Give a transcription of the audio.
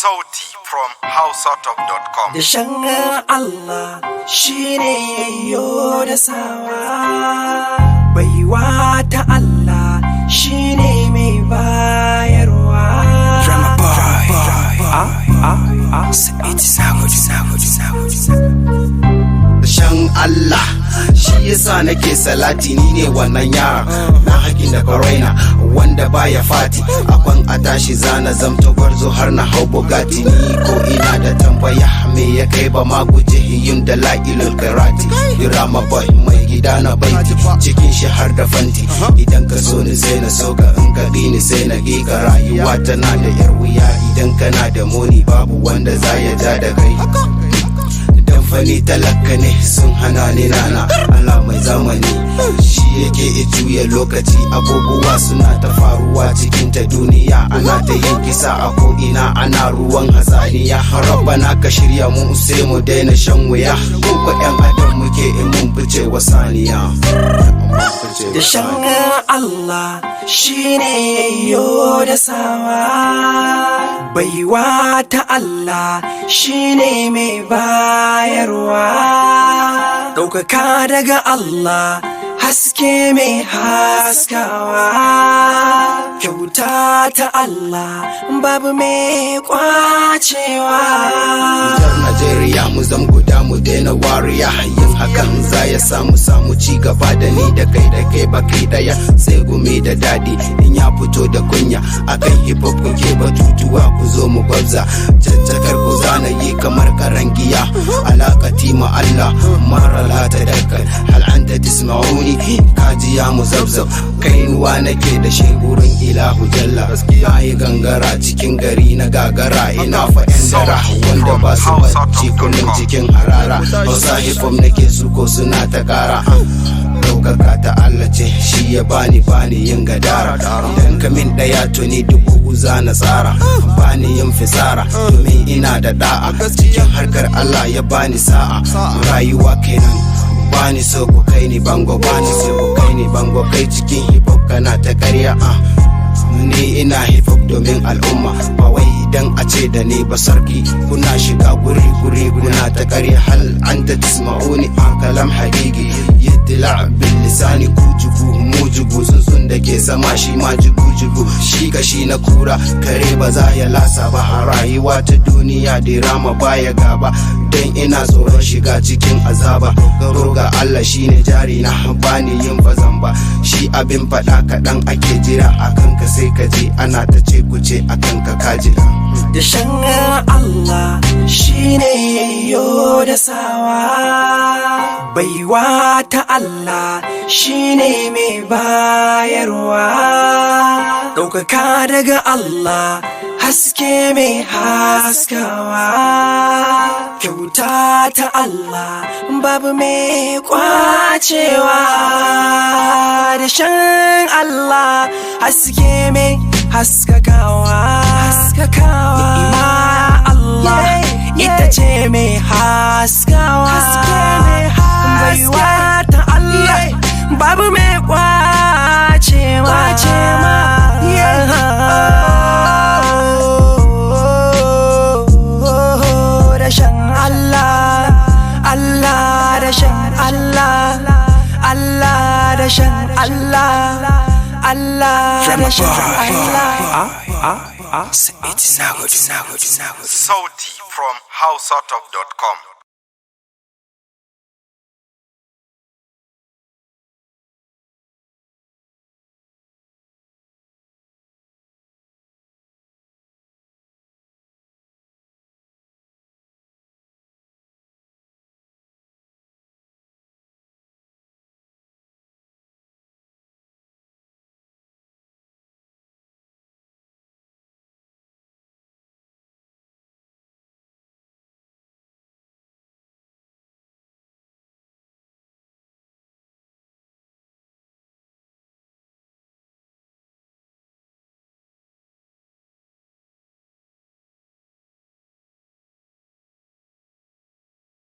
Sauti from houseoutop.com. Da shan Allah shi ne yayyo da sawa, baiwa ta Allah shi ne mai bayarwa. Da shan Allah shi yasa nake salati, ni ne wannan yara na haƙin da karaina wanda baya fati. Akwan a tashi zana zamta gwarzo har na hau Bugatti. Ni ko ina da tambaya me ya kai ba ma guje yin da la'ilul karati. Dirama boy mai gida na baiti, cikin shi har da fanti. Idan ka so ni sai na so ka, in ka ƙi ni sai na ƙi ka. Rayuwa tana da yar wuya, idan kana da muni babu wanda za ya ja da kai. Fani talaka ne sun hana ni nana, Allah mai zamani shi yake juya lokaci. Abubuwa suna ta faruwa cikin ta duniya, ana ta yin kisa a ko'ina, ana ruwan hatsaniya. Rabbana ka shirya mu sai mu daina shan wuya, ko yan adam muke in mun fice wa saniya. Da shan Allah shi ne yayyo da sawa, baiwa ta Allah shi ne mai bayarwa. Ɗaukaka daga Allah, haske mai haskawa. Kyauta ta Allah babu mai kwacewa. Najeriya mu zam guda mu daina wariya, yin hakan za ya samu ci gaba da ni da kai ba kai daya. Sai gumi da dadi in ya fito da kunya, akan hip hop kuke batutuwa ku zo mu gwabza. Caccakar ku zana yi kamar karangiya, alaƙati ma Allah mara la ta dakkal. Hal anta tisma'uni kajiya mu zabzab, kainuwa nake da shegurin ilahu jalla. Na yi gangara cikin gari na gagara, ina fa'yan dara wanda ba su bacci kullum cikin harara. Hausa hip hop nake su ko suna ta kara. Ɗaukaka ta Allah ce shi ya bani yin gadara. Idan ka min ɗaya tuni dubu za na tsara, bani yin fisara domin ina da da'a. Cikin harkar Allah ya bani sa'a, rayuwa kenan. Bani so ku kai ni bango, bani so ku kai ni bango. Kai cikin hip hop kana ta ƙarya, ni ina hip hop domin al'umma, ba wai idan a ce da ni ba sarki. Kuna shiga guri kuna ta ƙarya, hal anta tisma'uni an kalam haƙiƙi. Yattila bil lisani kujugu mujugu, tsuntsun da ke sama shi ma jugu shi kashi na kura. Kare ba za ya lasa ba, a rayuwa ta duniya dirama baya gaba. Dan ina tsoron shiga cikin azaba, dogaro ga Allah shine jari na, bani yin bazan ba. Shi abin faɗa kaɗan ake jira, akan ka sai ka je ana ta ce kuce akan ka kaji. Da shan Allah shi ne yayyo da sawa, baiwa ta Allah shi ne mai bayarwa. Ɗaukaka daga Allah, haske mai haskawa. Kyauta ta Allah babu mai kwacewa. Da shan Allah haske mai haskakawa. Ni'ima Allah ita ce mai haskawa. Baiwa ta Allah babu mai kwacewa. Da shan Allah, Allah da shan Allah, Allah da shan Allah, Allah da shan Allah. Sauti from houseoutop.com.